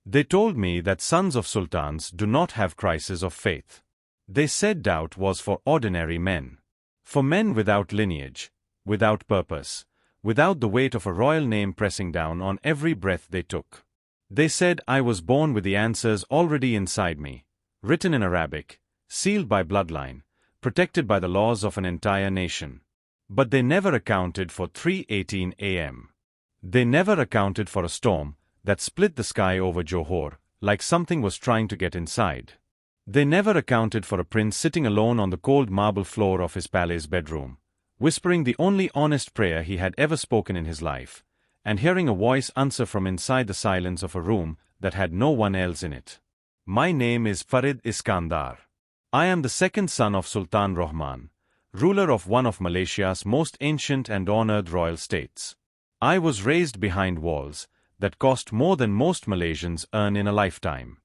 They told me that sons of sultans do not have crisis of faith. They said doubt was for ordinary men. For men without lineage, without purpose, without the weight of a royal name pressing down on every breath they took. They said I was born with the answers already inside me, written in Arabic, sealed by bloodline, protected by the laws of an entire nation. But they never accounted for 3:18 a.m. They never accounted for a storm that split the sky over Johor, like something was trying to get inside. They never accounted for a prince sitting alone on the cold marble floor of his palace bedroom, whispering the only honest prayer he had ever spoken in his life, and hearing a voice answer from inside the silence of a room that had no one else in it. My name is Farid Iskandar. I am the second son of Sultan Rahman, ruler of one of Malaysia's most ancient and honored royal states. I was raised behind walls that cost more than most Malaysians earn in a lifetime.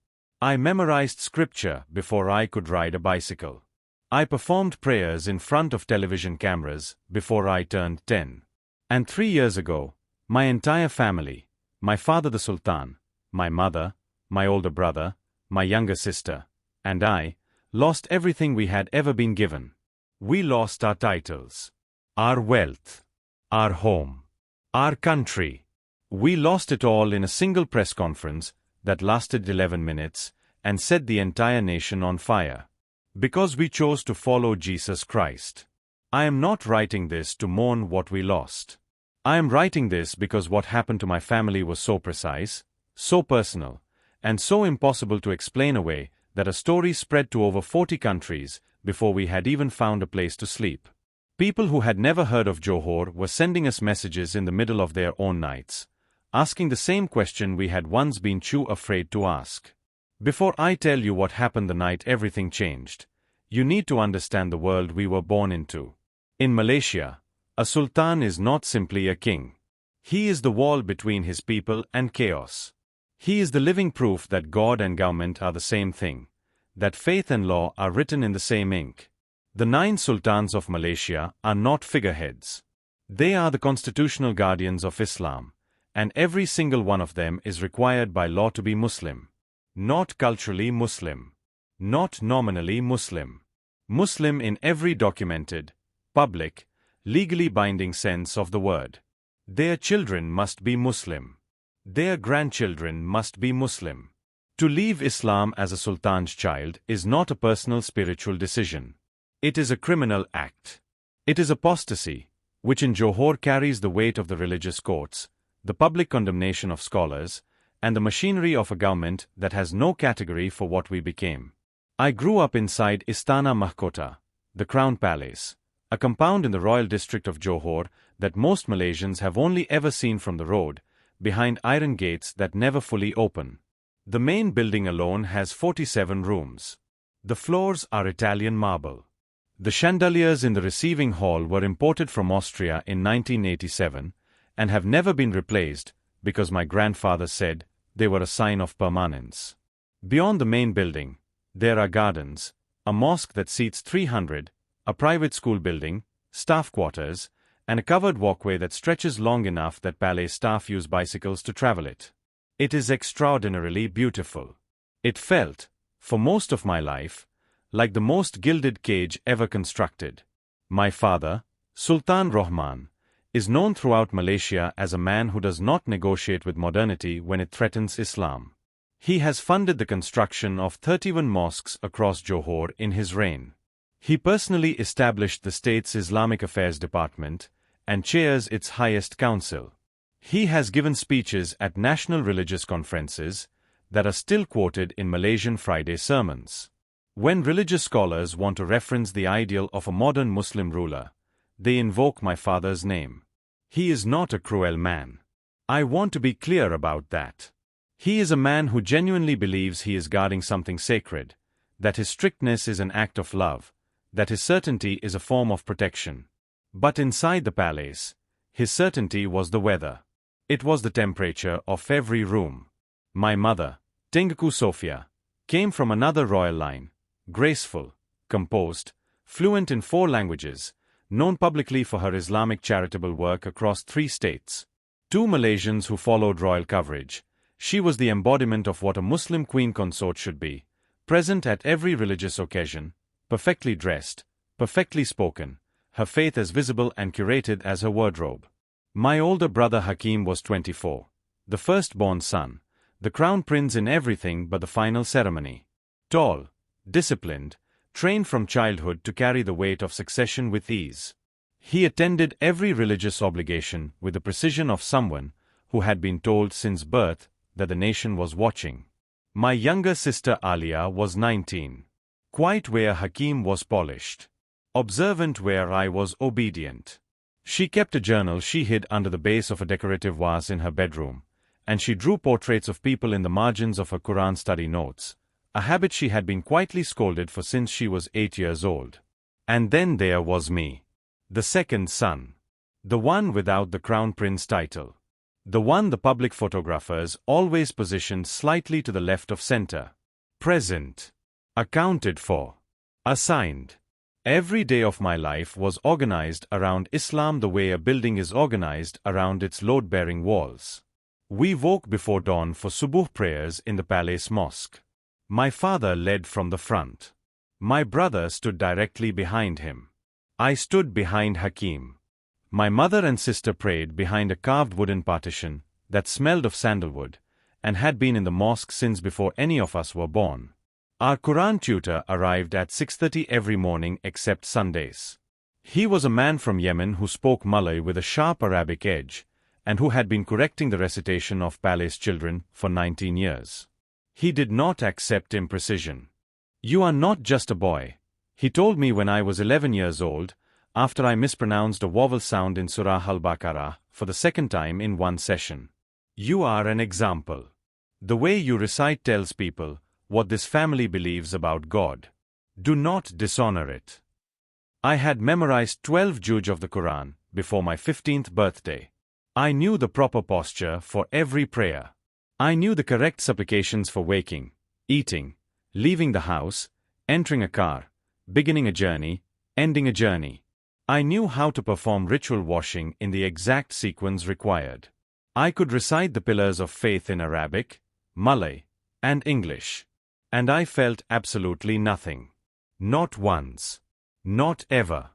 I memorized scripture before I could ride a bicycle. I performed prayers in front of television cameras before I turned 10. And 3 years ago, my entire family, my father the Sultan, my mother, my older brother, my younger sister, and I, lost everything we had ever been given. We lost our titles, our wealth, our home, our country. We lost it all in a single press conference that lasted 11 minutes and set the entire nation on fire. Because we chose to follow Jesus Christ. I am not writing this to mourn what we lost. I am writing this because what happened to my family was so precise, so personal, and so impossible to explain away that a story spread to over 40 countries before we had even found a place to sleep. People who had never heard of Johor were sending us messages in the middle of their own nights, asking the same question we had once been too afraid to ask. Before I tell you what happened the night everything changed, you need to understand the world we were born into. In Malaysia, a sultan is not simply a king. He is the wall between his people and chaos. He is the living proof that God and government are the same thing, that faith and law are written in the same ink. The 9 sultans of Malaysia are not figureheads. They are the constitutional guardians of Islam, and every single one of them is required by law to be Muslim. Not culturally Muslim. Not nominally Muslim. Muslim in every documented, public, legally binding sense of the word. Their children must be Muslim. Their grandchildren must be Muslim. To leave Islam as a sultan's child is not a personal spiritual decision. It is a criminal act. It is apostasy, which in Johor carries the weight of the religious courts, the public condemnation of scholars, and the machinery of a government that has no category for what we became. I grew up inside Istana Mahkota, the Crown Palace, a compound in the royal district of Johor that most Malaysians have only ever seen from the road, behind iron gates that never fully open. The main building alone has 47 rooms. The floors are Italian marble. The chandeliers in the receiving hall were imported from Austria in 1987 and have never been replaced because my grandfather said they were a sign of permanence. Beyond the main building, there are gardens, a mosque that seats 300, a private school building, staff quarters, and a covered walkway that stretches long enough that palace staff use bicycles to travel it. It is extraordinarily beautiful. It felt, for most of my life, like the most gilded cage ever constructed. My father, Sultan Rahman, is known throughout Malaysia as a man who does not negotiate with modernity when it threatens Islam. He has funded the construction of 31 mosques across Johor in his reign. He personally established the state's Islamic Affairs Department and chairs its highest council. He has given speeches at national religious conferences that are still quoted in Malaysian Friday sermons. When religious scholars want to reference the ideal of a modern Muslim ruler, they invoke my father's name. He is not a cruel man. I want to be clear about that. He is a man who genuinely believes he is guarding something sacred, that his strictness is an act of love, that his certainty is a form of protection. But inside the palace, his certainty was the weather. It was the temperature of every room. My mother, Tengku Sofia, came from another royal line, graceful, composed, fluent in 4 languages, known publicly for her Islamic charitable work across 3 states. 2 Malaysians who followed royal coverage, She was the embodiment of what a Muslim queen consort should be, present at every religious occasion, perfectly dressed, perfectly spoken, her faith as visible and curated as her wardrobe. My older brother Hakim was 24, the firstborn son, the crown prince in everything but the final ceremony. Tall, disciplined, trained from childhood to carry the weight of succession with ease. He attended every religious obligation with the precision of someone who had been told since birth that the nation was watching. My younger sister Alia was 19. Quiet where Hakim was polished. Observant where I was obedient. She kept a journal she hid under the base of a decorative vase in her bedroom, and she drew portraits of people in the margins of her Quran study notes, a habit she had been quietly scolded for since she was 8 years old. And then there was me. The second son. The one without the crown prince title. The one the public photographers always positioned slightly to the left of center. Present. Accounted for. Assigned. Every day of my life was organized around Islam the way a building is organized around its load-bearing walls. We woke before dawn for subuh prayers in the palace mosque. My father led from the front. My brother stood directly behind him. I stood behind Hakim. My mother and sister prayed behind a carved wooden partition that smelled of sandalwood and had been in the mosque since before any of us were born. Our Quran tutor arrived at 6:30 every morning except Sundays. He was a man from Yemen who spoke Malay with a sharp Arabic edge and who had been correcting the recitation of palace children for 19 years. He did not accept imprecision. "You are not just a boy," he told me when I was 11 years old, after I mispronounced a vowel sound in Surah Al-Baqarah for the second time in one session. "You are an example. The way you recite tells people what this family believes about God. Do not dishonor it." I had memorized 12 juz of the Quran before my 15th birthday. I knew the proper posture for every prayer. I knew the correct supplications for waking, eating, leaving the house, entering a car, beginning a journey, ending a journey. I knew how to perform ritual washing in the exact sequence required. I could recite the pillars of faith in Arabic, Malay, and English. And I felt absolutely nothing. Not once. Not ever.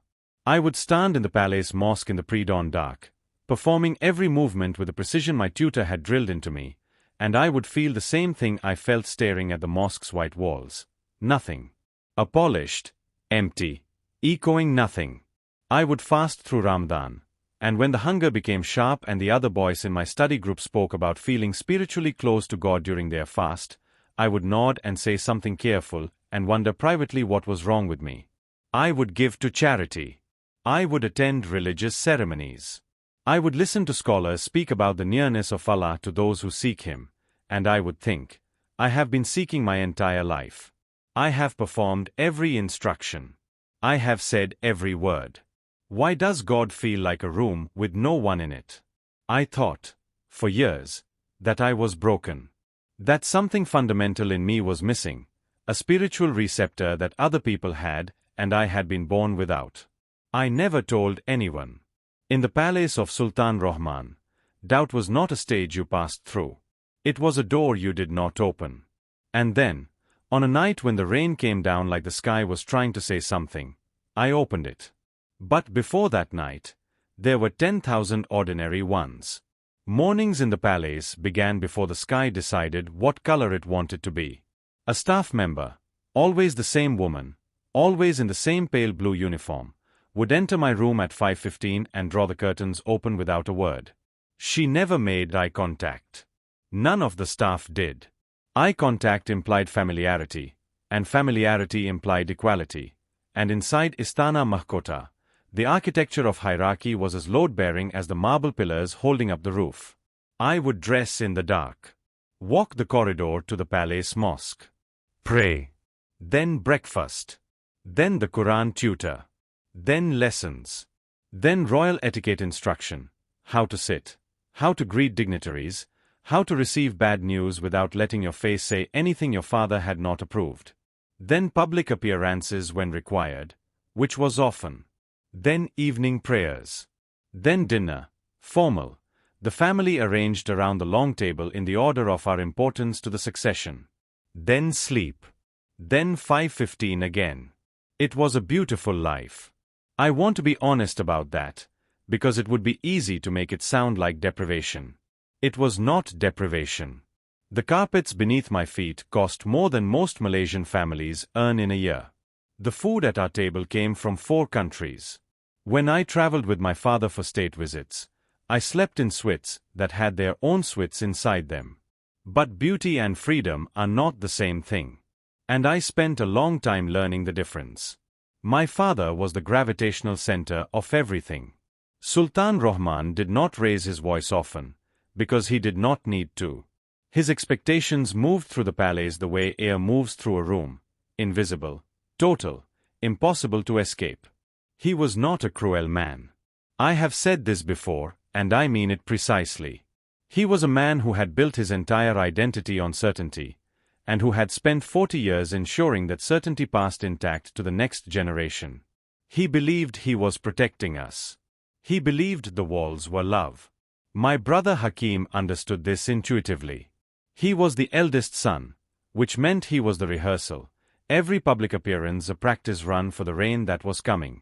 I would stand in the palace mosque in the pre-dawn dark, performing every movement with the precision my tutor had drilled into me, and I would feel the same thing I felt staring at the mosque's white walls. Nothing. A polished, empty, echoing nothing. I would fast through Ramadan, and when the hunger became sharp and the other boys in my study group spoke about feeling spiritually close to God during their fast, I would nod and say something careful and wonder privately what was wrong with me. I would give to charity. I would attend religious ceremonies. I would listen to scholars speak about the nearness of Allah to those who seek Him, and I would think, I have been seeking my entire life. I have performed every instruction. I have said every word. Why does God feel like a room with no one in it? I thought, for years, that I was broken. That something fundamental in me was missing, a spiritual receptor that other people had and I had been born without. I never told anyone. In the palace of Sultan Rahman, doubt was not a stage you passed through. It was a door you did not open. And then, on a night when the rain came down like the sky was trying to say something, I opened it. But before that night, there were 10,000 ordinary ones. Mornings in the palace began before the sky decided what color it wanted to be. A staff member, always the same woman, always in the same pale blue uniform, would enter my room at 5:15 and draw the curtains open without a word. She never made eye contact. None of the staff did. Eye contact implied familiarity, and familiarity implied equality, and inside Istana Mahkota, the architecture of hierarchy was as load-bearing as the marble pillars holding up the roof. I would dress in the dark, walk the corridor to the palace mosque, pray, then breakfast, then the Quran tutor, then lessons, then royal etiquette instruction, how to sit, how to greet dignitaries, how to receive bad news without letting your face say anything your father had not approved, then public appearances when required, which was often. Then evening prayers. Then dinner, formal, The family arranged around the long table in the order of our importance to the succession. Then sleep. Then 5:15 again. It was a beautiful life. I want to be honest about that, because it would be easy to make it sound like deprivation. It was not deprivation. The carpets beneath my feet cost more than most Malaysian families earn in a year. The food at our table came from 4 countries. When I traveled with my father for state visits, I slept in suites that had their own suites inside them. But beauty and freedom are not the same thing. And I spent a long time learning the difference. My father was the gravitational center of everything. Sultan Rahman did not raise his voice often, because he did not need to. His expectations moved through the palace the way air moves through a room, invisible, total, impossible to escape. He was not a cruel man. I have said this before, and I mean it precisely. He was a man who had built his entire identity on certainty, and who had spent 40 years ensuring that certainty passed intact to the next generation. He believed he was protecting us. He believed the walls were love. My brother Hakim understood this intuitively. He was the eldest son, which meant he was the rehearsal, every public appearance a practice run for the rain that was coming.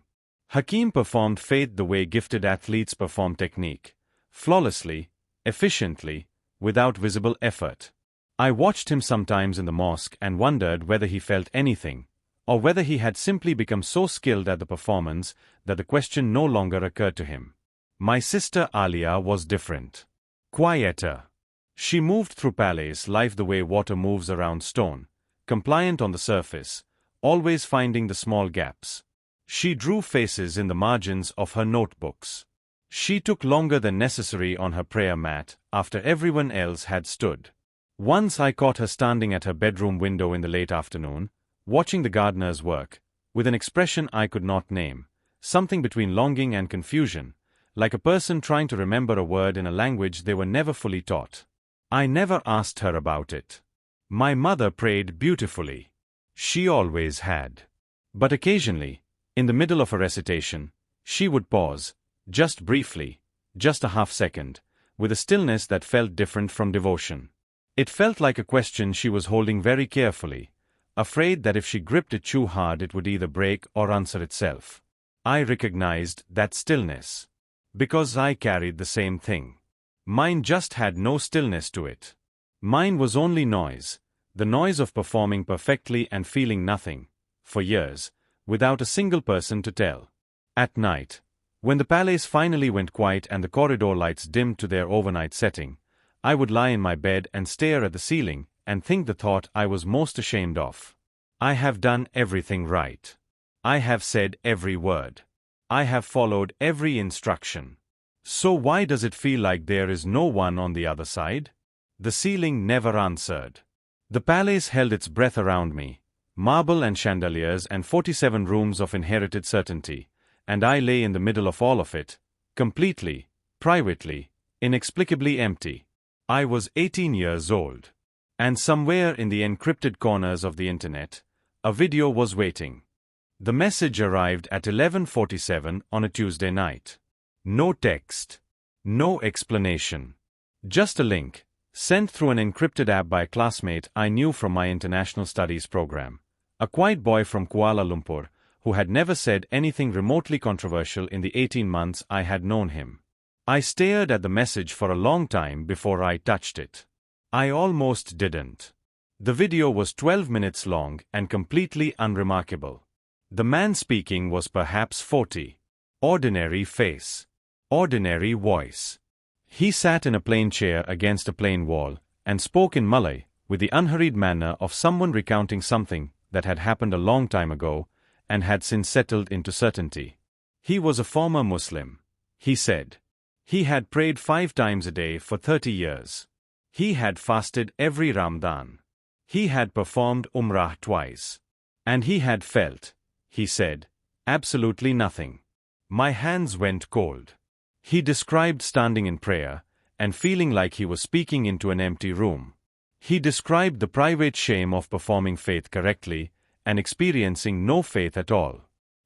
Hakim performed faith the way gifted athletes perform technique, flawlessly, efficiently, without visible effort. I watched him sometimes in the mosque and wondered whether he felt anything, or whether he had simply become so skilled at the performance that the question no longer occurred to him. My sister Alia was different. Quieter. She moved through palace life the way water moves around stone, compliant on the surface, always finding the small gaps. She drew faces in the margins of her notebooks. She took longer than necessary on her prayer mat after everyone else had stood. Once I caught her standing at her bedroom window in the late afternoon, watching the gardeners work, with an expression I could not name, something between longing and confusion, like a person trying to remember a word in a language they were never fully taught. I never asked her about it. My mother prayed beautifully. She always had. But occasionally, in the middle of a recitation, she would pause, just briefly, just a half-second, with a stillness that felt different from devotion. It felt like a question she was holding very carefully, afraid that if she gripped it too hard it would either break or answer itself. I recognized that stillness. Because I carried the same thing. Mine just had no stillness to it. Mine was only noise, the noise of performing perfectly and feeling nothing, for years, without a single person to tell. At night, when the palace finally went quiet and the corridor lights dimmed to their overnight setting, I would lie in my bed and stare at the ceiling and think the thought I was most ashamed of. I have done everything right. I have said every word. I have followed every instruction. So why does it feel like there is no one on the other side? The ceiling never answered. The palace held its breath around me, marble and chandeliers and 47 rooms of inherited certainty, and I lay in the middle of all of it, completely, privately, inexplicably empty. I was 18 years old. And somewhere in the encrypted corners of the internet, a video was waiting. The message arrived at 11:47 on a Tuesday night. No text. No explanation. Just a link, sent through an encrypted app by a classmate I knew from my international studies program. A quiet boy from Kuala Lumpur, who had never said anything remotely controversial in the 18 months I had known him. I stared at the message for a long time before I touched it. I almost didn't. The video was 12 minutes long and completely unremarkable. The man speaking was perhaps 40. Ordinary face. Ordinary voice. He sat in a plain chair against a plain wall, and spoke in Malay, with the unhurried manner of someone recounting something that had happened a long time ago, and had since settled into certainty. He was a former Muslim, he said. He had prayed 5 times a day for 30 years. He had fasted every Ramadan. He had performed Umrah twice. And he had felt, he said, absolutely nothing. My hands went cold. He described standing in prayer, and feeling like he was speaking into an empty room. He described the private shame of performing faith correctly, and experiencing no faith at all.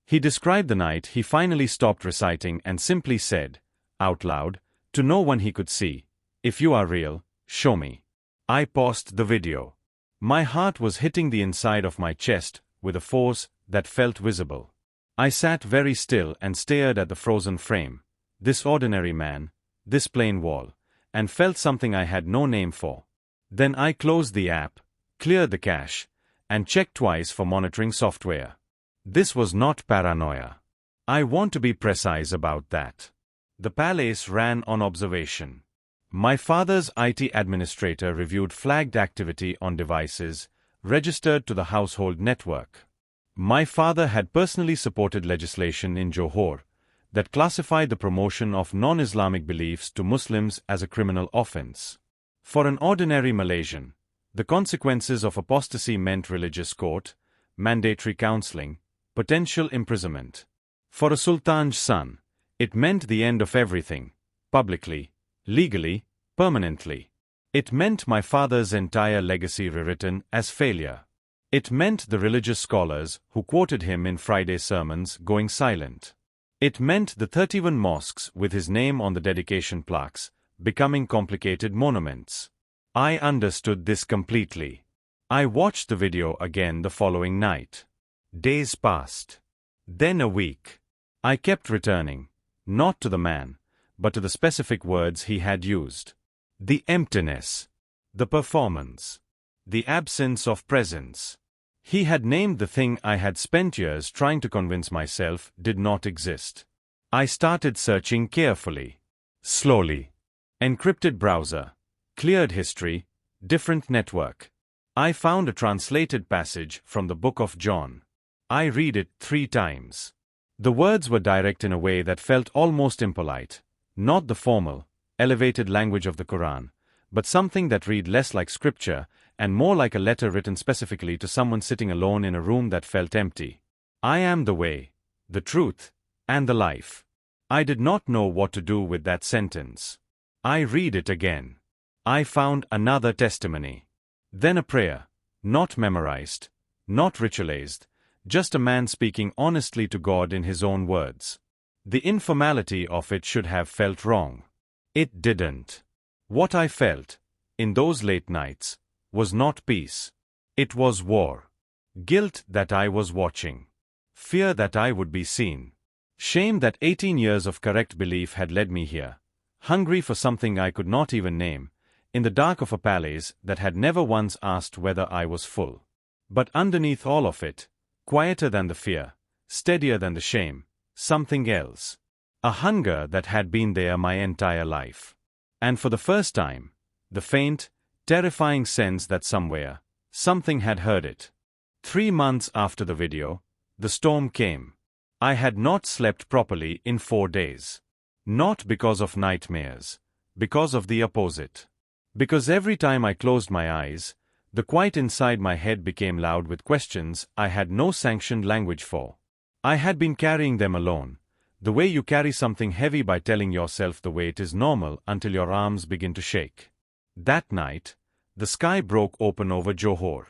He described the night he finally stopped reciting and simply said, out loud, To no one he could see. If you are real, show me. I paused the video. My heart was hitting the inside of my chest with a force that felt visible. I sat very still and stared at the frozen frame, this ordinary man, this plain wall, and felt something I had no name for. Then I closed the app, cleared the cache, and checked twice for monitoring software. This was not paranoia. I want to be precise about that. The palace ran on observation. My father's IT administrator reviewed flagged activity on devices registered to the household network. My father had personally supported legislation in Johor that classified the promotion of non-Islamic beliefs to Muslims as a criminal offense. For an ordinary Malaysian, the consequences of apostasy meant religious court, mandatory counseling, potential imprisonment. For a sultan's son, it meant the end of everything, publicly, legally, permanently. It meant my father's entire legacy rewritten as failure. It meant the religious scholars who quoted him in Friday sermons going silent. It meant the 31 mosques with his name on the dedication plaques becoming complicated monuments. I understood this completely. I watched the video again the following night. Days passed. Then a week. I kept returning, not to the man, but to the specific words he had used. The emptiness. The performance. The absence of presence. He had named the thing I had spent years trying to convince myself did not exist. I started searching carefully. Slowly. Encrypted browser. Cleared history. Different network. I found a translated passage from the Book of John. I read it 3 times. The words were direct in a way that felt almost impolite, not the formal, elevated language of the Quran, but something that read less like scripture and more like a letter written specifically to someone sitting alone in a room that felt empty. I am the way, the truth, and the life. I did not know what to do with that sentence. I read it again. I found another testimony. Then a prayer, not memorized, not ritualized, just a man speaking honestly to God in his own words. The informality of it should have felt wrong. It didn't. What I felt, in those late nights, was not peace. It was war. Guilt that I was watching. Fear that I would be seen. Shame that 18 years of correct belief had led me here, hungry for something I could not even name, in the dark of a palace that had never once asked whether I was full. But underneath all of it, quieter than the fear, steadier than the shame, something else. A hunger that had been there my entire life. And for the first time, the faint, terrifying sense that somewhere, something had heard it. 3 months after the video, the storm came. I had not slept properly in 4 days. Not because of nightmares, because of the opposite. Because every time I closed my eyes, the quiet inside my head became loud with questions I had no sanctioned language for. I had been carrying them alone, the way you carry something heavy by telling yourself the weight is normal until your arms begin to shake. That night, the sky broke open over Johor.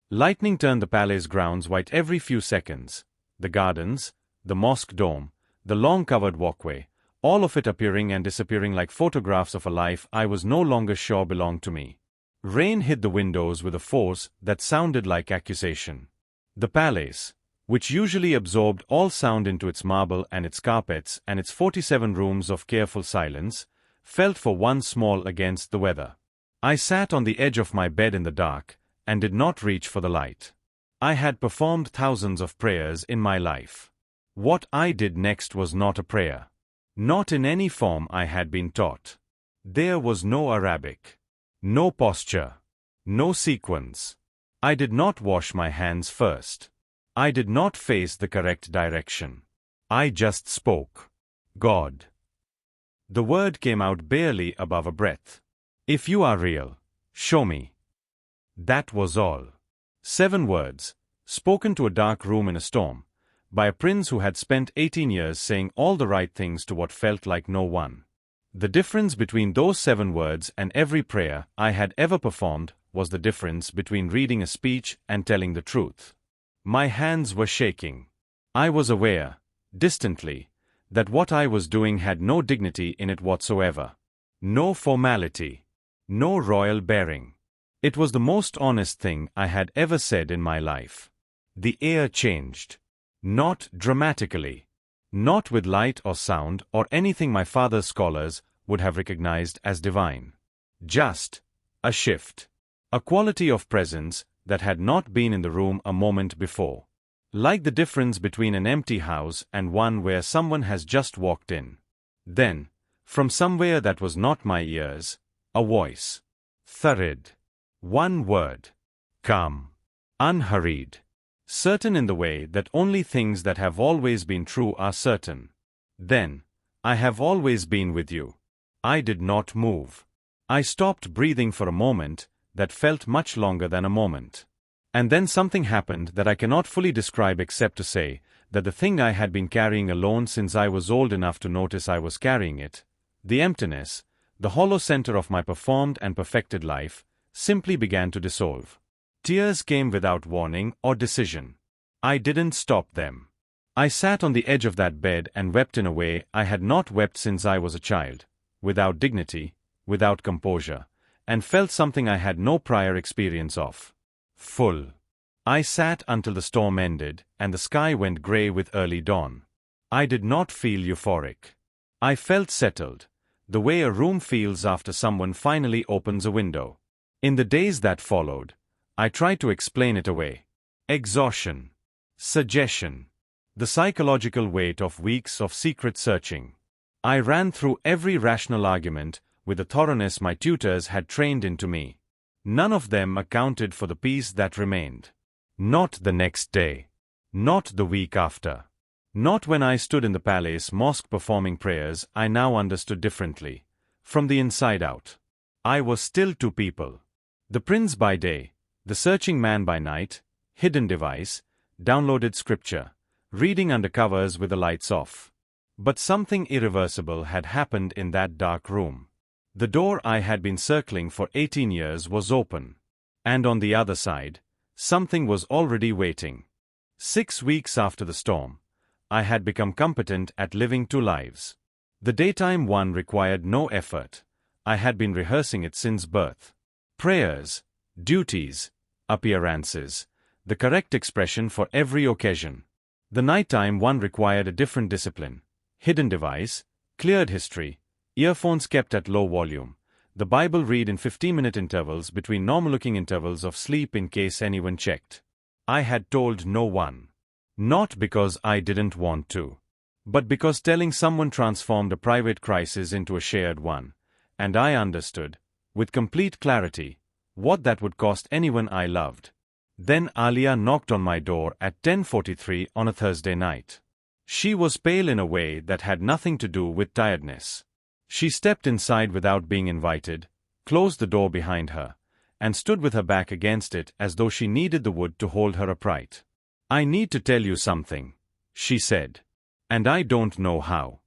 Lightning turned the palace grounds white every few seconds. The gardens, the mosque dome, the long covered walkway, all of it appearing and disappearing like photographs of a life I was no longer sure belonged to me. Rain hit the windows with a force that sounded like accusation. The palace, which usually absorbed all sound into its marble and its carpets and its 47 rooms of careful silence, felt for once small against the weather. I sat on the edge of my bed in the dark and did not reach for the light. I had performed thousands of prayers in my life. What I did next was not a prayer. Not in any form I had been taught. There was no Arabic. No posture. No sequence. I did not wash my hands first. I did not face the correct direction. I just spoke. God. The word came out barely above a breath. If you are real, show me. That was all. 7 words, spoken to a dark room in a storm, by a prince who had spent 18 years saying all the right things to what felt like no one. The difference between those 7 words and every prayer I had ever performed was the difference between reading a speech and telling the truth. My hands were shaking. I was aware, distantly, that what I was doing had no dignity in it whatsoever. No formality. No royal bearing. It was the most honest thing I had ever said in my life. The air changed. Not dramatically. Not with light or sound or anything my father's scholars would have recognized as divine. Just a shift. A quality of presence that had not been in the room a moment before. Like the difference between an empty house and one where someone has just walked in. Then, from somewhere that was not my ears, a voice. Thurred. One word. Calm. Unhurried. Certain in the way that only things that have always been true are certain. Then, I have always been with you. I did not move. I stopped breathing for a moment that felt much longer than a moment. And then something happened that I cannot fully describe except to say that the thing I had been carrying alone since I was old enough to notice I was carrying it, the emptiness, the hollow center of my performed and perfected life, simply began to dissolve. Tears came without warning or decision. I didn't stop them. I sat on the edge of that bed and wept in a way I had not wept since I was a child, without dignity, without composure, and felt something I had no prior experience of. Full. I sat until the storm ended and the sky went grey with early dawn. I did not feel euphoric. I felt settled, the way a room feels after someone finally opens a window. In the days that followed, I tried to explain it away. Exhaustion. Suggestion. The psychological weight of weeks of secret searching. I ran through every rational argument with the thoroughness my tutors had trained into me. None of them accounted for the peace that remained. Not the next day. Not the week after. Not when I stood in the palace mosque performing prayers. I now understood differently. From the inside out. I was still two people. The prince by day, the searching man by night, hidden device, downloaded scripture, reading under covers with the lights off. But something irreversible had happened in that dark room. The door I had been circling for 18 years was open. And on the other side, something was already waiting. 6 weeks after the storm, I had become competent at living two lives. The daytime one required no effort. I had been rehearsing it since birth. Prayers, duties, appearances, the correct expression for every occasion. The nighttime one required a different discipline. Hidden device, cleared history, earphones kept at low volume, the Bible read in 15-minute intervals between normal-looking intervals of sleep in case anyone checked. I had told no one. Not because I didn't want to, but because telling someone transformed a private crisis into a shared one, and I understood, with complete clarity, what that would cost anyone I loved. Then Alia knocked on my door at 10:43 on a Thursday night. She was pale in a way that had nothing to do with tiredness. She stepped inside without being invited, closed the door behind her, and stood with her back against it as though she needed the wood to hold her upright. "I need to tell you something," she said. "And I don't know how."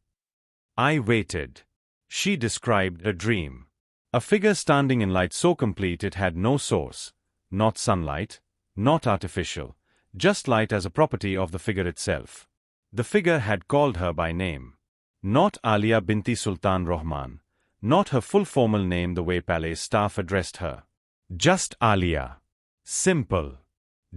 I waited. She described a dream. A figure standing in light so complete it had no source, not sunlight, not artificial, just light as a property of the figure itself. The figure had called her by name. Not Alia binti Sultan Rahman, not her full formal name the way palace staff addressed her. Just Alia. Simple.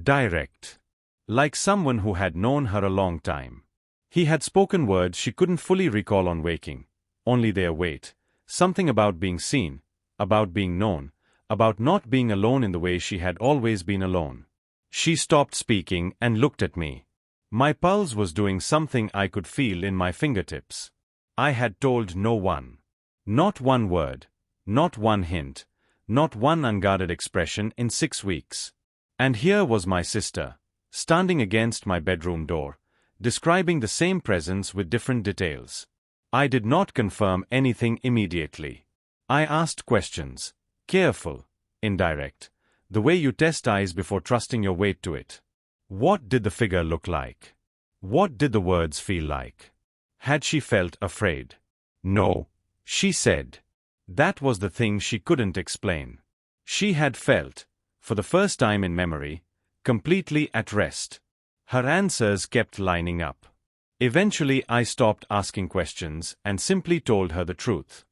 Direct. Like someone who had known her a long time. He had spoken words she couldn't fully recall on waking, only their weight, something about being seen, about being known, about not being alone in the way she had always been alone. She stopped speaking and looked at me. My pulse was doing something I could feel in my fingertips. I had told no one. Not one word, not one hint, not one unguarded expression in 6 weeks. And here was my sister, standing against my bedroom door, describing the same presence with different details. I did not confirm anything immediately. I asked questions, careful, indirect, the way you test eyes before trusting your weight to it. What did the figure look like? What did the words feel like? Had she felt afraid? No, she said. That was the thing she couldn't explain. She had felt, for the first time in memory, completely at rest. Her answers kept lining up. Eventually I stopped asking questions and simply told her the truth.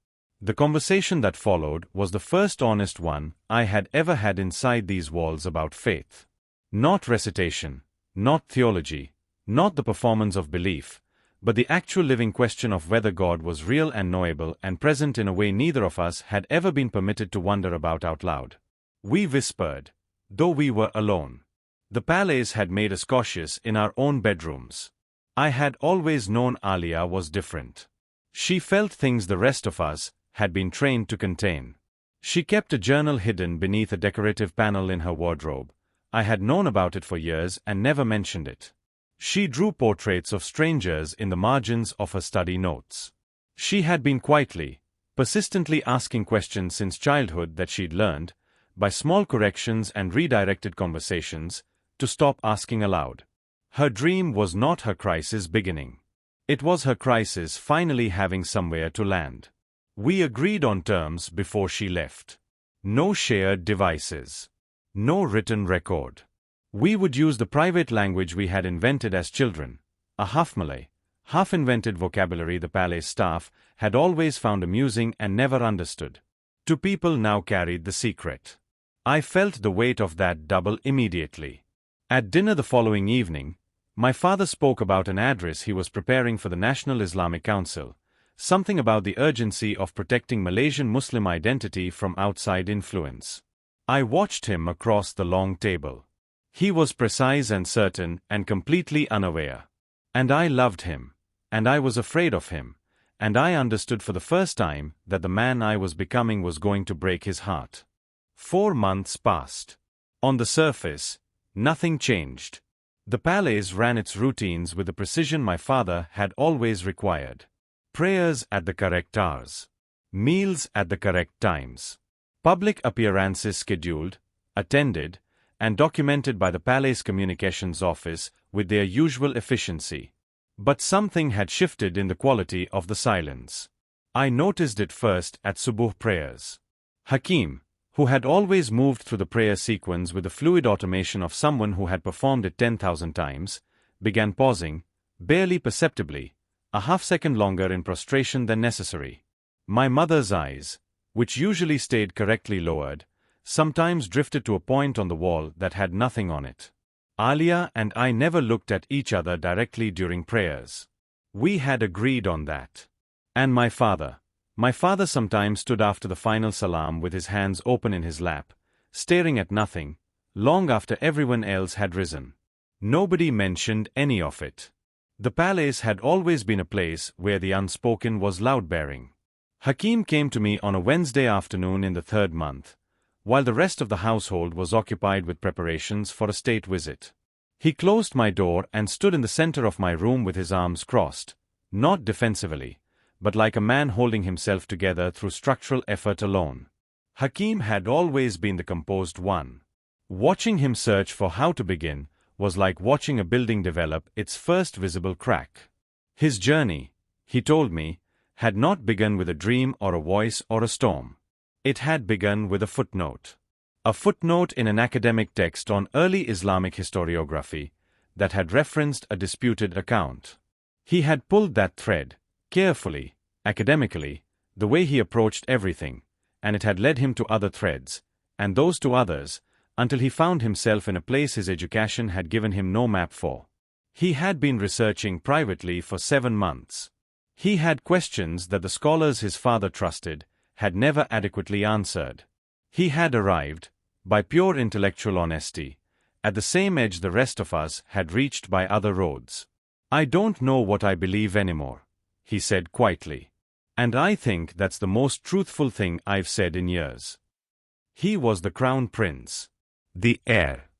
The conversation that followed was the first honest one I had ever had inside these walls about faith. Not recitation, not theology, not the performance of belief, but the actual living question of whether God was real and knowable and present in a way neither of us had ever been permitted to wonder about out loud. We whispered, though we were alone. The Palais had made us cautious in our own bedrooms. I had always known Alia was different. She felt things the rest of us had been trained to contain. She kept a journal hidden beneath a decorative panel in her wardrobe. I had known about it for years and never mentioned it. She drew portraits of strangers in the margins of her study notes. She had been quietly, persistently asking questions since childhood that she'd learned, by small corrections and redirected conversations, to stop asking aloud. Her dream was not her crisis beginning. It was her crisis finally having somewhere to land. We agreed on terms before she left. No shared devices. No written record. We would use the private language we had invented as children, a half-Malay, half-invented vocabulary the Palais staff had always found amusing and never understood. Two people now carried the secret. I felt the weight of that double immediately. At dinner the following evening, my father spoke about an address he was preparing for the National Islamic Council, something about the urgency of protecting Malaysian Muslim identity from outside influence. I watched him across the long table. He was precise and certain and completely unaware. And I loved him, and I was afraid of him, and I understood for the first time that the man I was becoming was going to break his heart. 4 months passed. On the surface, nothing changed. The Palais ran its routines with the precision my father had always required. Prayers at the correct hours. Meals at the correct times. Public appearances scheduled, attended, and documented by the Palais Communications Office with their usual efficiency. But something had shifted in the quality of the silence. I noticed it first at Subuh prayers. Hakim, who had always moved through the prayer sequence with the fluid automation of someone who had performed it 10,000 times, began pausing, barely perceptibly, a half-second longer in prostration than necessary. My mother's eyes, which usually stayed correctly lowered, sometimes drifted to a point on the wall that had nothing on it. Alia and I never looked at each other directly during prayers. We had agreed on that. And my father sometimes stood after the final salam with his hands open in his lap, staring at nothing, long after everyone else had risen. Nobody mentioned any of it. The Palais had always been a place where the unspoken was loud-bearing. Hakim came to me on a Wednesday afternoon in the 3rd month, while the rest of the household was occupied with preparations for a state visit. He closed my door and stood in the center of my room with his arms crossed, not defensively, but like a man holding himself together through structural effort alone. Hakim had always been the composed one. Watching him search for how to begin was like watching a building develop its first visible crack. His journey, he told me, had not begun with a dream or a voice or a storm. It had begun with a footnote. A footnote in an academic text on early Islamic historiography that had referenced a disputed account. He had pulled that thread, carefully, academically, the way he approached everything, and it had led him to other threads, and those to others, until he found himself in a place his education had given him no map for. He had been researching privately for 7 months. He had questions that the scholars his father trusted had never adequately answered. He had arrived, by pure intellectual honesty, at the same edge the rest of us had reached by other roads. "I don't know what I believe anymore," he said quietly. "And I think that's the most truthful thing I've said in years." He was the crown prince. The heir.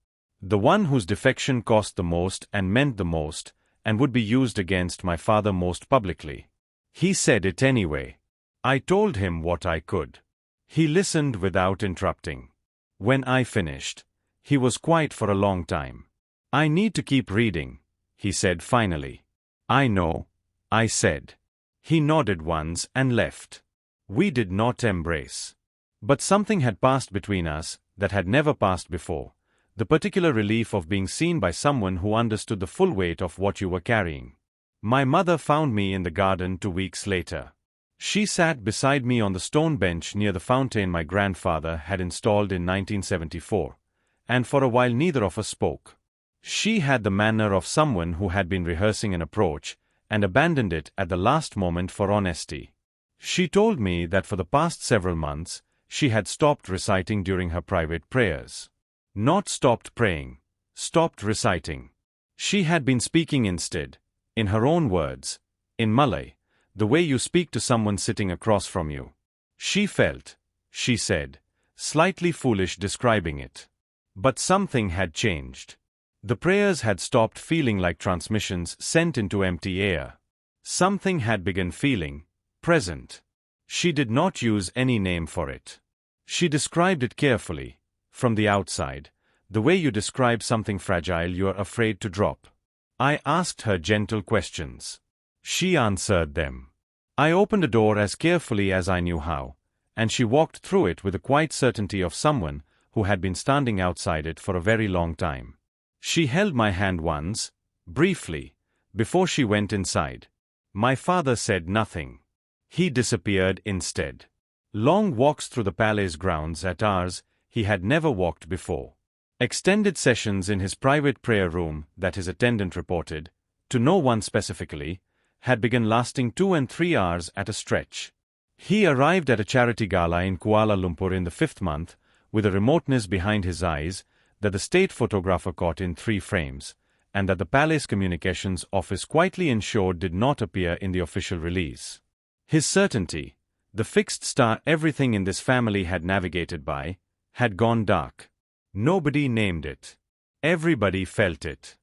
The one whose defection cost the most and meant the most, and would be used against my father most publicly. He said it anyway. I told him what I could. He listened without interrupting. When I finished, he was quiet for a long time. "I need to keep reading," he said finally. "I know," I said. He nodded once and left. We did not embrace. But something had passed between us that had never passed before, the particular relief of being seen by someone who understood the full weight of what you were carrying. My mother found me in the garden 2 weeks later. She sat beside me on the stone bench near the fountain my grandfather had installed in 1974, and for a while neither of us spoke. She had the manner of someone who had been rehearsing an approach and abandoned it at the last moment for honesty. She told me that for the past several months, she had stopped reciting during her private prayers. Not stopped praying, stopped reciting. She had been speaking instead, in her own words, in Malay, the way you speak to someone sitting across from you. She felt, she said, slightly foolish describing it. But something had changed. The prayers had stopped feeling like transmissions sent into empty air. Something had begun feeling present. She did not use any name for it. She described it carefully, from the outside, the way you describe something fragile you are afraid to drop. I asked her gentle questions. She answered them. I opened a door as carefully as I knew how, and she walked through it with the quiet certainty of someone who had been standing outside it for a very long time. She held my hand once, briefly, before she went inside. My father said nothing. He disappeared instead. Long walks through the palace grounds at hours he had never walked before. Extended sessions in his private prayer room that his attendant reported, to no one specifically, had begun lasting 2 and 3 hours at a stretch. He arrived at a charity gala in Kuala Lumpur in the 5th month, with a remoteness behind his eyes that the state photographer caught in 3 frames, and that the palace communications office quietly ensured did not appear in the official release. His certainty, the fixed star everything in this family had navigated by, had gone dark. Nobody named it. Everybody felt it.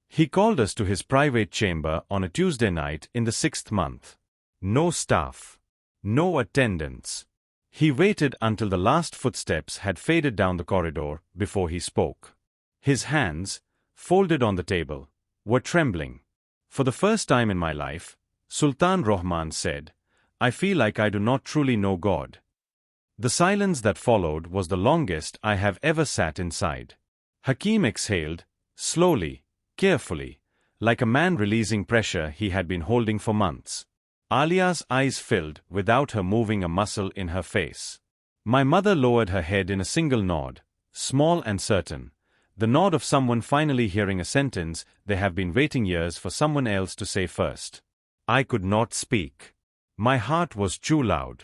He called us to his private chamber on a Tuesday night in the 6th month. No staff. No attendants. He waited until the last footsteps had faded down the corridor before he spoke. His hands, folded on the table, were trembling. For the first time in my life, Sultan Rahman said, I feel like I do not truly know God. The silence that followed was the longest I have ever sat inside. Hakim exhaled, slowly, carefully, like a man releasing pressure he had been holding for months. Alia's eyes filled without her moving a muscle in her face. My mother lowered her head in a single nod, small and certain, the nod of someone finally hearing a sentence they have been waiting years for someone else to say first. I could not speak. My heart was too loud.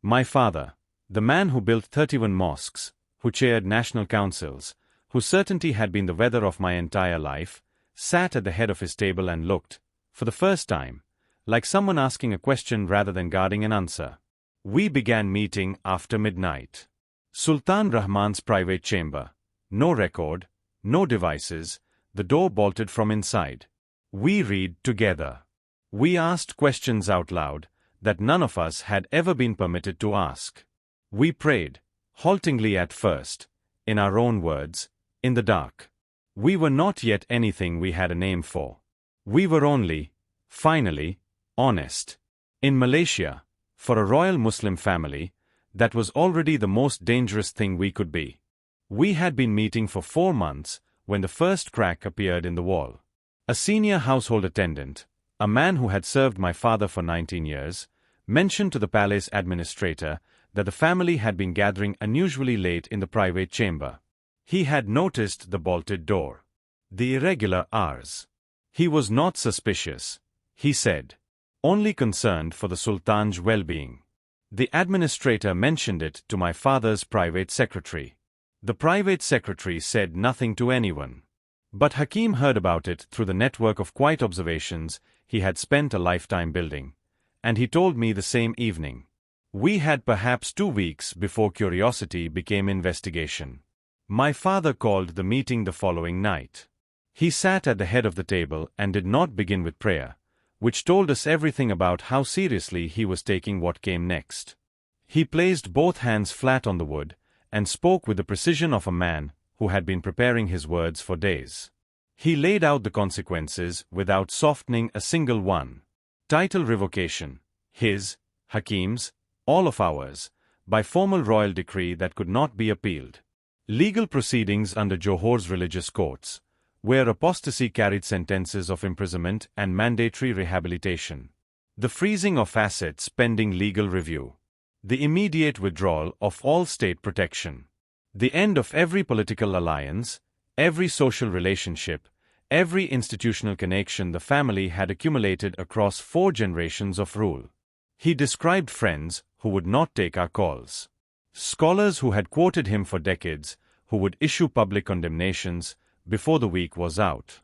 My father, the man who built 31 mosques, who chaired national councils, whose certainty had been the weather of my entire life, sat at the head of his table and looked, for the first time, like someone asking a question rather than guarding an answer. We began meeting after midnight. Sultan Rahman's private chamber. No record, no devices, the door bolted from inside. We read together. We asked questions out loud that none of us had ever been permitted to ask. We prayed, haltingly at first, in our own words, in the dark. We were not yet anything we had a name for. We were only, finally, honest. In Malaysia, for a royal Muslim family, that was already the most dangerous thing we could be. We had been meeting for 4 months when the first crack appeared in the wall. A senior household attendant, a man who had served my father for 19 years, mentioned to the palace administrator that the family had been gathering unusually late in the private chamber. He had noticed the bolted door, the irregular hours. He was not suspicious, he said, only concerned for the Sultan's well-being. The administrator mentioned it to my father's private secretary. The private secretary said nothing to anyone. But Hakim heard about it through the network of quiet observations he had spent a lifetime building, and he told me the same evening. We had perhaps 2 weeks before curiosity became investigation. My father called the meeting the following night. He sat at the head of the table and did not begin with prayer, which told us everything about how seriously he was taking what came next. He placed both hands flat on the wood and spoke with the precision of a man who had been preparing his words for days. He laid out the consequences without softening a single one. Title revocation, his, Hakim's, all of ours, by formal royal decree that could not be appealed. Legal proceedings under Johor's religious courts, where apostasy carried sentences of imprisonment and mandatory rehabilitation. The freezing of assets pending legal review. The immediate withdrawal of all state protection. The end of every political alliance, every social relationship, every institutional connection the family had accumulated across 4 generations of rule. He described friends who would not take our calls. Scholars who had quoted him for decades, who would issue public condemnations before the week was out.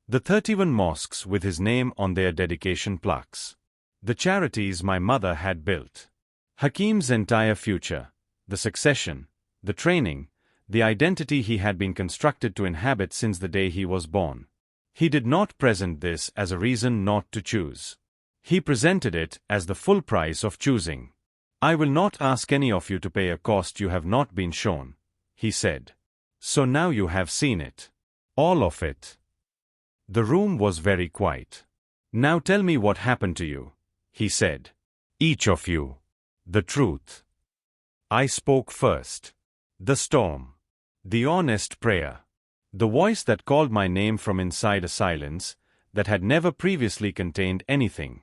The 31 mosques with his name on their dedication plaques. The charities my mother had built. Hakim's entire future, the succession, the training, the identity he had been constructed to inhabit since the day he was born. He did not present this as a reason not to choose. He presented it as the full price of choosing. I will not ask any of you to pay a cost you have not been shown, he said. So now you have seen it. All of it. The room was very quiet. Now tell me what happened to you, he said. Each of you. The truth. I spoke first. The storm. The honest prayer. The voice that called my name from inside a silence that had never previously contained anything.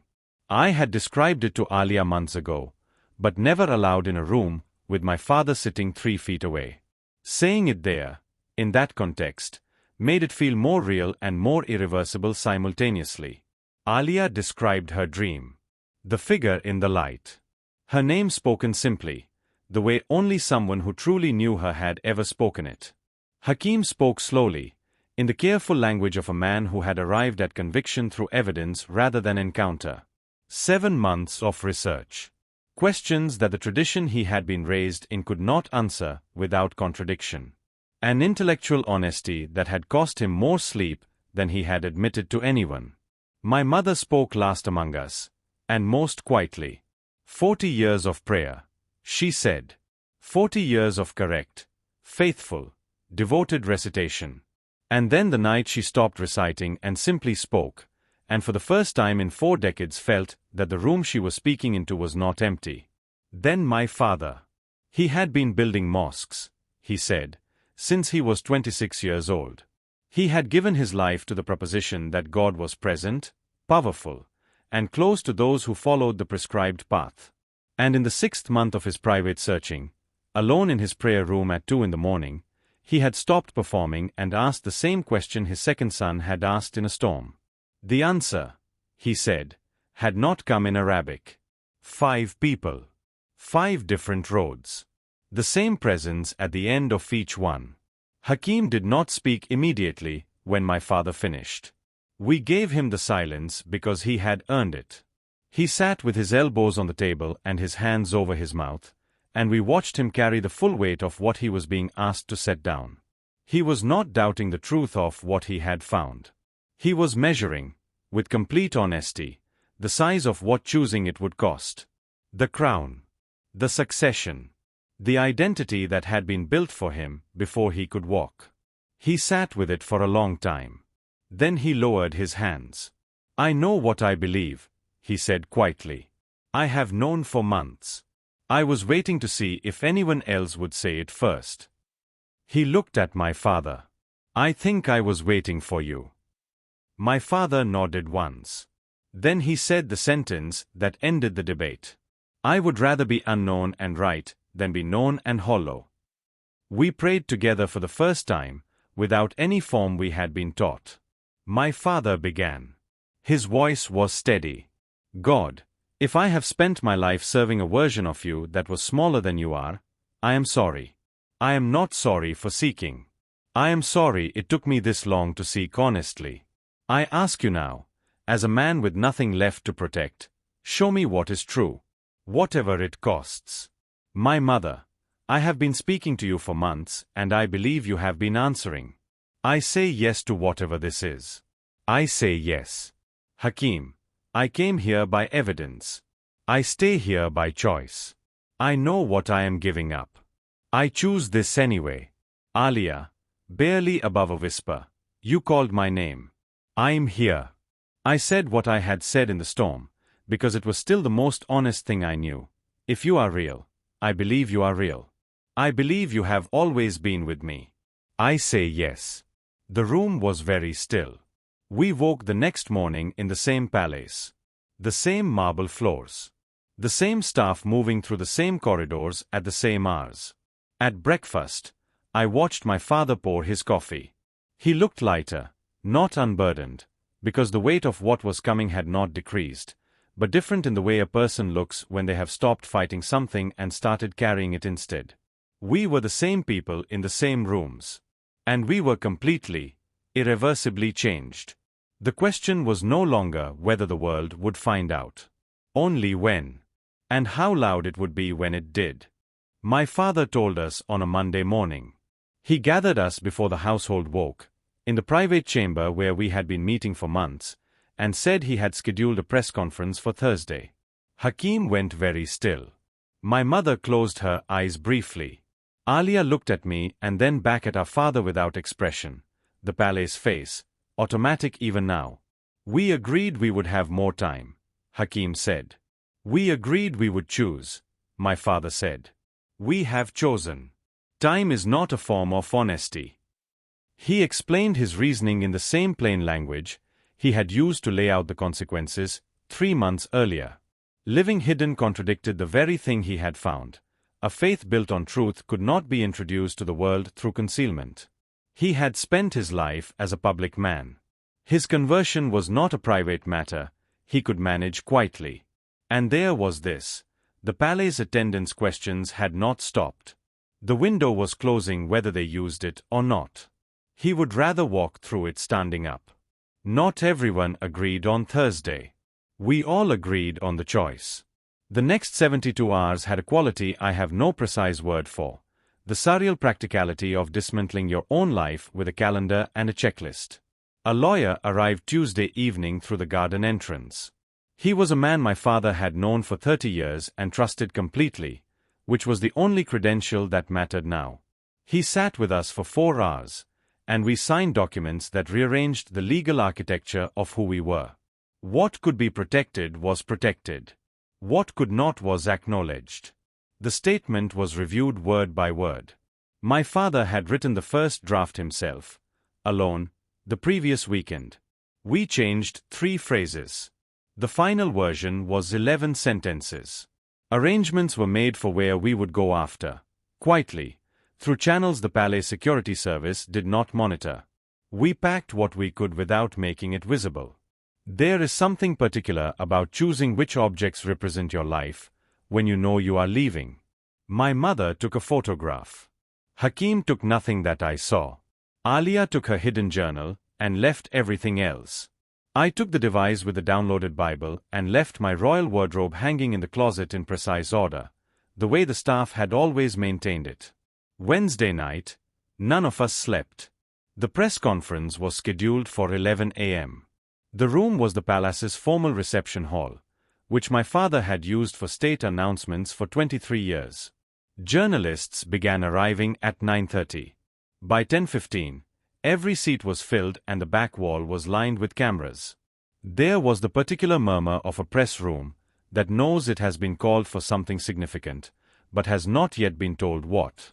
I had described it to Alia months ago, but never aloud in a room with my father sitting 3 feet away. Saying it there, in that context, made it feel more real and more irreversible simultaneously. Alia described her dream. The figure in the light. Her name spoken simply, the way only someone who truly knew her had ever spoken it. Hakim spoke slowly, in the careful language of a man who had arrived at conviction through evidence rather than encounter. 7 months of research. Questions that the tradition he had been raised in could not answer without contradiction. An intellectual honesty that had cost him more sleep than he had admitted to anyone. My mother spoke last among us, and most quietly. 40 years of prayer, she said. 40 years of correct, faithful, devoted recitation. And then the night she stopped reciting and simply spoke, and for the first time in 4 decades felt that the room she was speaking into was not empty. Then my father. He had been building mosques, he said, since he was 26 years old. He had given his life to the proposition that God was present, powerful, and close to those who followed the prescribed path. And in the 6th month of his private searching, alone in his prayer room at 2 in the morning, he had stopped performing and asked the same question his second son had asked in a storm. The answer, he said, had not come in Arabic. 5 people. 5 different roads. The same presence at the end of each one. Hakim did not speak immediately when my father finished. We gave him the silence because he had earned it. He sat with his elbows on the table and his hands over his mouth, and we watched him carry the full weight of what he was being asked to set down. He was not doubting the truth of what he had found. He was measuring, with complete honesty, the size of what choosing it would cost. The crown. The succession. The identity that had been built for him before he could walk. He sat with it for a long time. Then he lowered his hands. I know what I believe, he said quietly. I have known for months. I was waiting to see if anyone else would say it first. He looked at my father. I think I was waiting for you. My father nodded once. Then he said the sentence that ended the debate. I would rather be unknown and right than be known and hollow. We prayed together for the first time, without any form we had been taught. My father began. His voice was steady. God, if I have spent my life serving a version of you that was smaller than you are, I am sorry. I am not sorry for seeking. I am sorry it took me this long to seek honestly. I ask you now, as a man with nothing left to protect, show me what is true, whatever it costs. My mother, I have been speaking to you for months and I believe you have been answering. I say yes to whatever this is. I say yes. Hakim, I came here by evidence. I stay here by choice. I know what I am giving up. I choose this anyway. Alia, barely above a whisper, you called my name. I'm here. I said what I had said in the storm, because it was still the most honest thing I knew. If you are real, I believe you are real. I believe you have always been with me. I say yes. The room was very still. We woke the next morning in the same palace. The same marble floors. The same staff moving through the same corridors at the same hours. At breakfast, I watched my father pour his coffee. He looked lighter, not unburdened, because the weight of what was coming had not decreased, but different in the way a person looks when they have stopped fighting something and started carrying it instead. We were the same people in the same rooms. And we were completely, irreversibly changed. The question was no longer whether the world would find out. Only when. And how loud it would be when it did. My father told us on a Monday morning. He gathered us before the household woke, in the private chamber where we had been meeting for months, and said he had scheduled a press conference for Thursday. Hakim went very still. My mother closed her eyes briefly. Alia looked at me and then back at our father without expression, the palace face, automatic even now. We agreed we would have more time, Hakim said. We agreed we would choose, my father said. We have chosen. Time is not a form of honesty. He explained his reasoning in the same plain language he had used to lay out the consequences 3 months earlier. Living hidden contradicted the very thing he had found. A faith built on truth could not be introduced to the world through concealment. He had spent his life as a public man. His conversion was not a private matter he could manage quietly. And there was this. The palace attendants' questions had not stopped. The window was closing whether they used it or not. He would rather walk through it standing up. Not everyone agreed on Thursday. We all agreed on the choice. The next 72 hours had a quality I have no precise word for. The surreal practicality of dismantling your own life with a calendar and a checklist. A lawyer arrived Tuesday evening through the garden entrance. He was a man my father had known for 30 years and trusted completely, which was the only credential that mattered now. He sat with us for 4 hours, and we signed documents that rearranged the legal architecture of who we were. What could be protected was protected. What could not was acknowledged. The statement was reviewed word by word. My father had written the first draft himself, alone, the previous weekend. We changed 3 phrases. The final version was 11 sentences. Arrangements were made for where we would go after, quietly, through channels the palace security service did not monitor. We packed what we could without making it visible. There is something particular about choosing which objects represent your life when you know you are leaving. My mother took a photograph. Hakim took nothing that I saw. Alia took her hidden journal and left everything else. I took the device with the downloaded Bible and left my royal wardrobe hanging in the closet in precise order, the way the staff had always maintained it. Wednesday night, none of us slept. The press conference was scheduled for 11 a.m. The room was the palace's formal reception hall, which my father had used for state announcements for 23 years. Journalists began arriving at 9:30. By 10:15, every seat was filled and the back wall was lined with cameras. There was the particular murmur of a press room that knows it has been called for something significant, but has not yet been told what.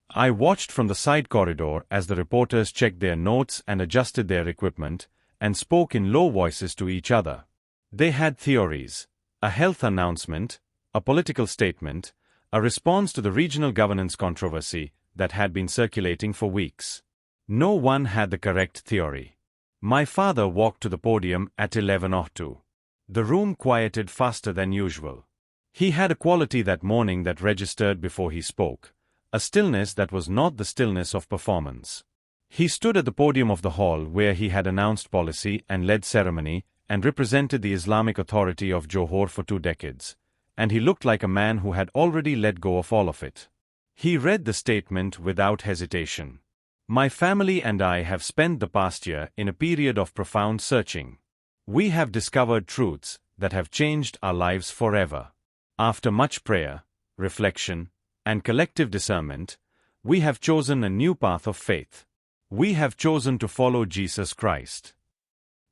I watched from the side corridor as the reporters checked their notes and adjusted their equipment, and spoke in low voices to each other. They had theories, a health announcement, a political statement, a response to the regional governance controversy that had been circulating for weeks. No one had the correct theory. My father walked to the podium at 11:02. The room quieted faster than usual. He had a quality that morning that registered before he spoke, a stillness that was not the stillness of performance. He stood at the podium of the hall where he had announced policy and led ceremony and represented the Islamic authority of Johor for 2 decades, and he looked like a man who had already let go of all of it. He read the statement without hesitation. My family and I have spent the past year in a period of profound searching. We have discovered truths that have changed our lives forever. After much prayer, reflection, and collective discernment, we have chosen a new path of faith. We have chosen to follow Jesus Christ.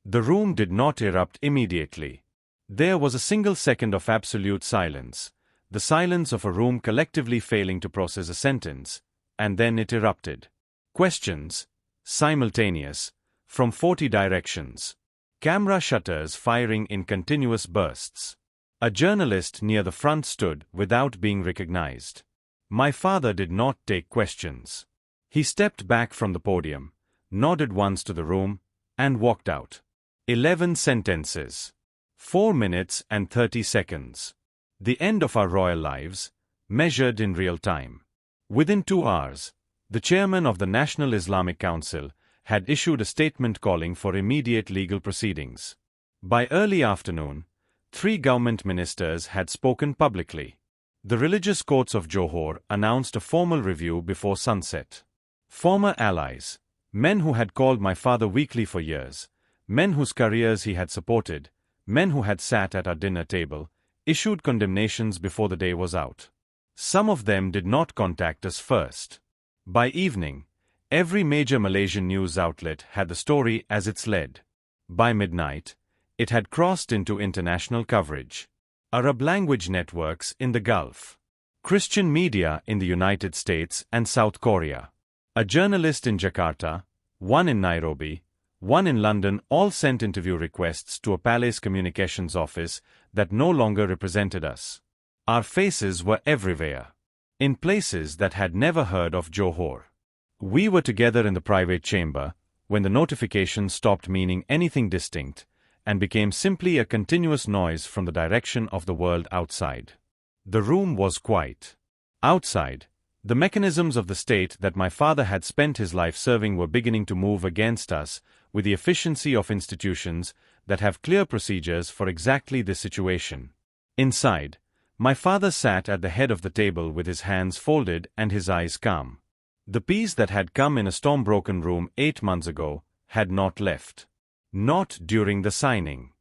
The room did not erupt immediately. There was a single second of absolute silence, the silence of a room collectively failing to process a sentence, and then it erupted. Questions, simultaneous, from 40 directions. Camera shutters firing in continuous bursts. A journalist near the front stood without being recognized. My father did not take questions. He stepped back from the podium, nodded once to the room, and walked out. 11 sentences. 4 minutes and 30 seconds. The end of our royal lives, measured in real time. Within 2 hours, the chairman of the National Islamic Council had issued a statement calling for immediate legal proceedings. By early afternoon, 3 government ministers had spoken publicly. The religious courts of Johor announced a formal review before sunset. Former allies, men who had called my father weekly for years, men whose careers he had supported, men who had sat at our dinner table, issued condemnations before the day was out. Some of them did not contact us first. By evening, every major Malaysian news outlet had the story as its lead. By midnight, it had crossed into international coverage. Arab language networks in the Gulf. Christian media in the United States and South Korea. A journalist in Jakarta, one in Nairobi, one in London all sent interview requests to a palace communications office that no longer represented us. Our faces were everywhere. In places that had never heard of Johor. We were together in the private chamber when the notification stopped meaning anything distinct and became simply a continuous noise from the direction of the world outside. The room was quiet. Outside, the mechanisms of the state that my father had spent his life serving were beginning to move against us with the efficiency of institutions that have clear procedures for exactly this situation. Inside, my father sat at the head of the table with his hands folded and his eyes calm. The peace that had come in a storm-broken room 8 months ago had not left. Not during the signing.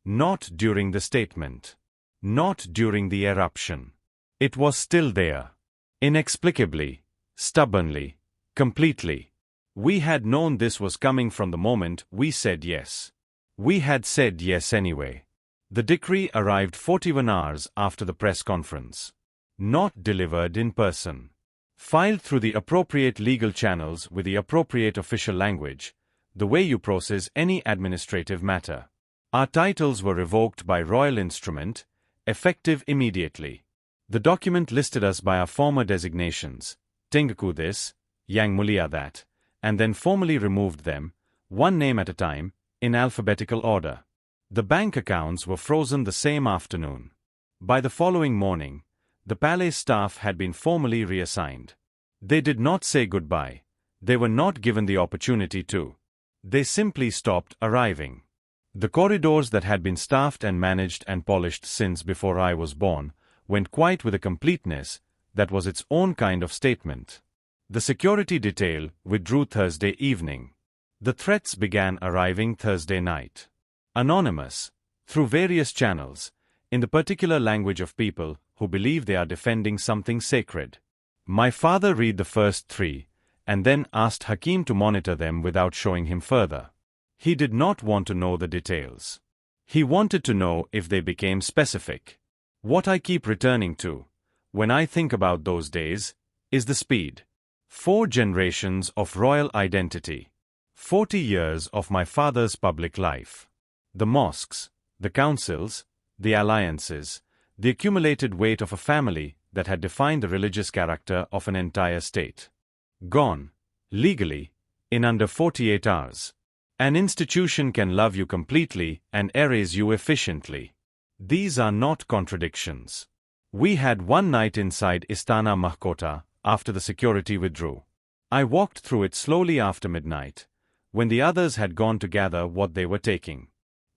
Not during the statement. Not during the eruption. It was still there. Inexplicably, stubbornly, completely. We had known this was coming from the moment we said yes. We had said yes anyway. The decree arrived 41 hours after the press conference. Not delivered in person. Filed through the appropriate legal channels with the appropriate official language, the way you process any administrative matter. Our titles were revoked by royal instrument, effective immediately. The document listed us by our former designations, Tengku this, Yang Mulia that, and then formally removed them, one name at a time, in alphabetical order. The bank accounts were frozen the same afternoon. By the following morning, the palace staff had been formally reassigned. They did not say goodbye. They were not given the opportunity to. They simply stopped arriving. The corridors that had been staffed and managed and polished since before I was born went quiet with a completeness that was its own kind of statement. The security detail withdrew Thursday evening. The threats began arriving Thursday night. Anonymous, through various channels, in the particular language of people who believe they are defending something sacred. My father read the first 3, and then asked Hakim to monitor them without showing him further. He did not want to know the details. He wanted to know if they became specific. What I keep returning to, when I think about those days, is the speed. 4 generations of royal identity. 40 years of my father's public life. The mosques, the councils, the alliances, the accumulated weight of a family that had defined the religious character of an entire state. Gone, legally, in under 48 hours. An institution can love you completely and erase you efficiently. These are not contradictions. We had one night inside Istana Mahkota after the security withdrew. I walked through it slowly after midnight, when the others had gone to gather what they were taking.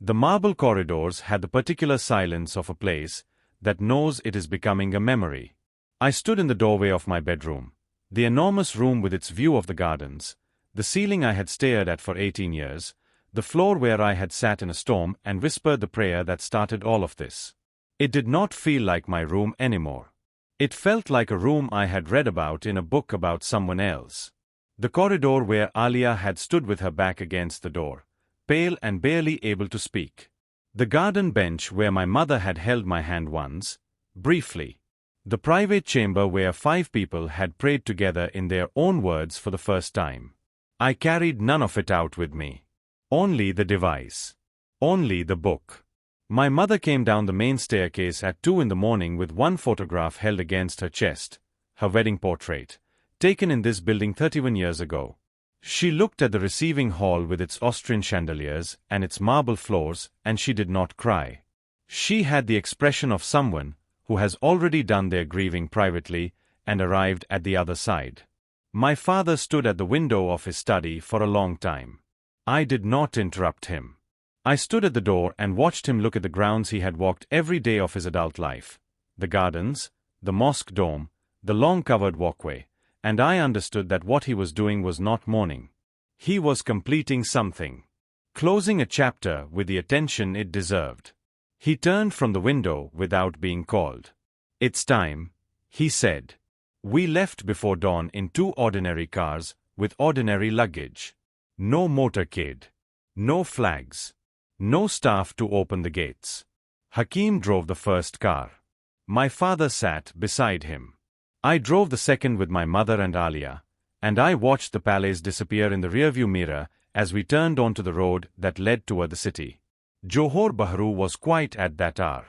The marble corridors had the particular silence of a place that knows it is becoming a memory. I stood in the doorway of my bedroom, the enormous room with its view of the gardens, the ceiling I had stared at for 18 years, the floor where I had sat in a storm and whispered the prayer that started all of this. It did not feel like my room anymore. It felt like a room I had read about in a book about someone else. The corridor where Alia had stood with her back against the door, pale and barely able to speak. The garden bench where my mother had held my hand once, briefly. The private chamber where 5 people had prayed together in their own words for the first time. I carried none of it out with me. Only the device. Only the book. My mother came down the main staircase at 2 in the morning with one photograph held against her chest, her wedding portrait, taken in this building 31 years ago. She looked at the receiving hall with its Austrian chandeliers and its marble floors, and she did not cry. She had the expression of someone who has already done their grieving privately and arrived at the other side. My father stood at the window of his study for a long time. I did not interrupt him. I stood at the door and watched him look at the grounds he had walked every day of his adult life, the gardens, the mosque dome, the long covered walkway, and I understood that what he was doing was not mourning. He was completing something, closing a chapter with the attention it deserved. He turned from the window without being called. "It's time," he said. We left before dawn in 2 ordinary cars with ordinary luggage. No motorcade. No flags. No staff to open the gates. Hakim drove the first car. My father sat beside him. I drove the second with my mother and Alia, and I watched the palace disappear in the rearview mirror as we turned onto the road that led toward the city. Johor Bahru was quiet at that hour.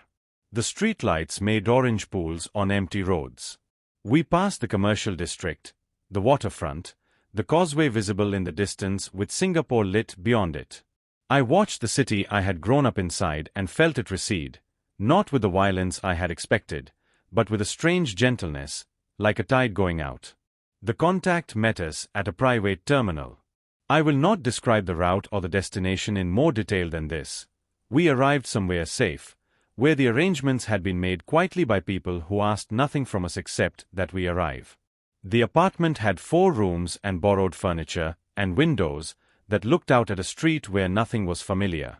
The streetlights made orange pools on empty roads. We passed the commercial district, the waterfront, the causeway visible in the distance with Singapore lit beyond it. I watched the city I had grown up inside and felt it recede, not with the violence I had expected, but with a strange gentleness, like a tide going out. The contact met us at a private terminal. I will not describe the route or the destination in more detail than this. We arrived somewhere safe, where the arrangements had been made quietly by people who asked nothing from us except that we arrive. The apartment had 4 rooms and borrowed furniture, and windows that looked out at a street where nothing was familiar.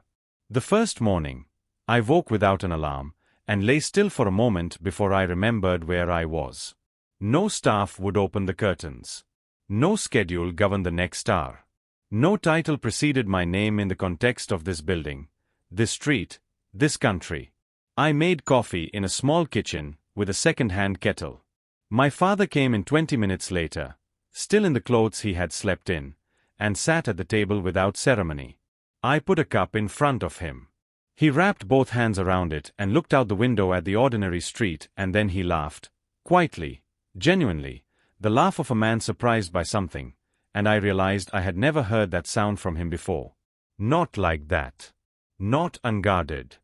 The first morning, I woke without an alarm, and lay still for a moment before I remembered where I was. No staff would open the curtains. No schedule governed the next hour. No title preceded my name in the context of this building, this street, this country. I made coffee in a small kitchen with a second-hand kettle. My father came in 20 minutes later, still in the clothes he had slept in, and sat at the table without ceremony. I put a cup in front of him. He wrapped both hands around it and looked out the window at the ordinary street, and then he laughed, quietly, genuinely, the laugh of a man surprised by something, and I realized I had never heard that sound from him before. Not like that. Not unguarded.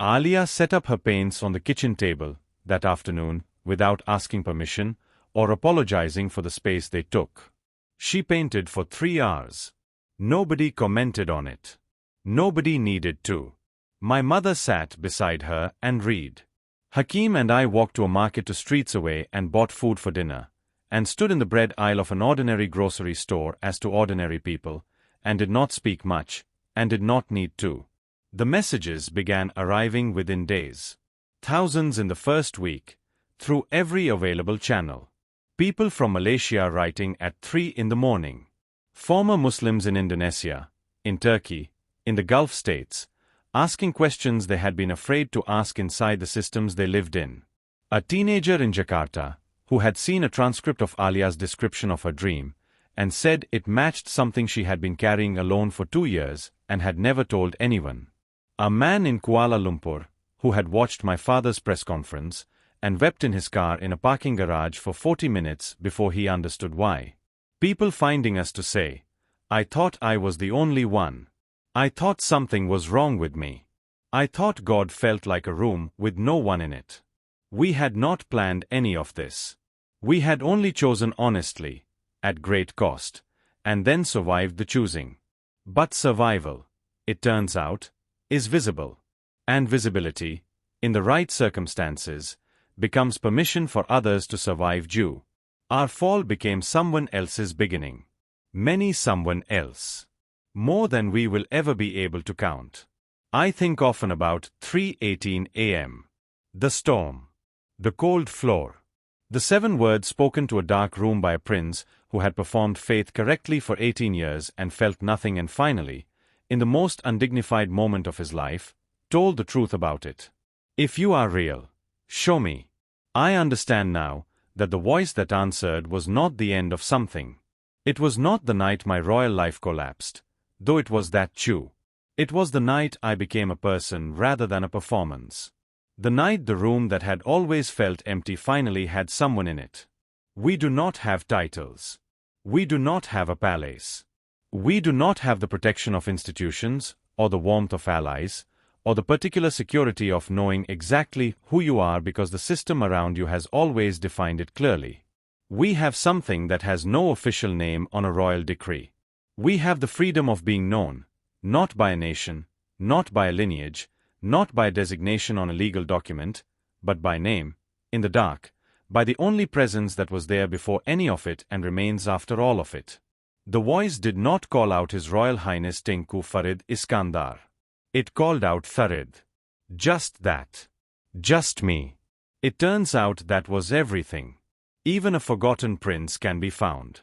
Alia set up her paints on the kitchen table that afternoon without asking permission or apologizing for the space they took. She painted for 3 hours. Nobody commented on it. Nobody needed to. My mother sat beside her and read. Hakim and I walked to a market 2 streets away and bought food for dinner, and stood in the bread aisle of an ordinary grocery store as to ordinary people, and did not speak much, and did not need to. The messages began arriving within days. Thousands in the first week, through every available channel. People from Malaysia writing at 3 in the morning. Former Muslims in Indonesia, in Turkey, in the Gulf states, asking questions they had been afraid to ask inside the systems they lived in. A teenager in Jakarta, who had seen a transcript of Alia's description of her dream, and said it matched something she had been carrying alone for 2 years and had never told anyone. A man in Kuala Lumpur, who had watched my father's press conference, and wept in his car in a parking garage for 40 minutes before he understood why. People finding us to say, "I thought I was the only one. I thought something was wrong with me. I thought God felt like a room with no one in it." We had not planned any of this. We had only chosen honestly, at great cost, and then survived the choosing. But survival, it turns out, is visible. And visibility, in the right circumstances, becomes permission for others to survive due. Our fall became someone else's beginning. Many someone else. More than we will ever be able to count. I think often about 3:18 a.m. The storm. The cold floor. The 7 words spoken to a dark room by a prince who had performed faith correctly for 18 years and felt nothing, and finally, in the most undignified moment of his life, told the truth about it. "If you are real, show me." I understand now that the voice that answered was not the end of something. It was not the night my royal life collapsed, though it was that too. It was the night I became a person rather than a performance. The night the room that had always felt empty finally had someone in it. We do not have titles. We do not have a palace. We do not have the protection of institutions, or the warmth of allies, or the particular security of knowing exactly who you are because the system around you has always defined it clearly. We have something that has no official name on a royal decree. We have the freedom of being known, not by a nation, not by a lineage, not by a designation on a legal document, but by name, in the dark, by the only presence that was there before any of it and remains after all of it. The voice did not call out His Royal Highness Tengku Farid Iskandar. It called out Farid. Just that. Just me. It turns out that was everything. Even a forgotten prince can be found.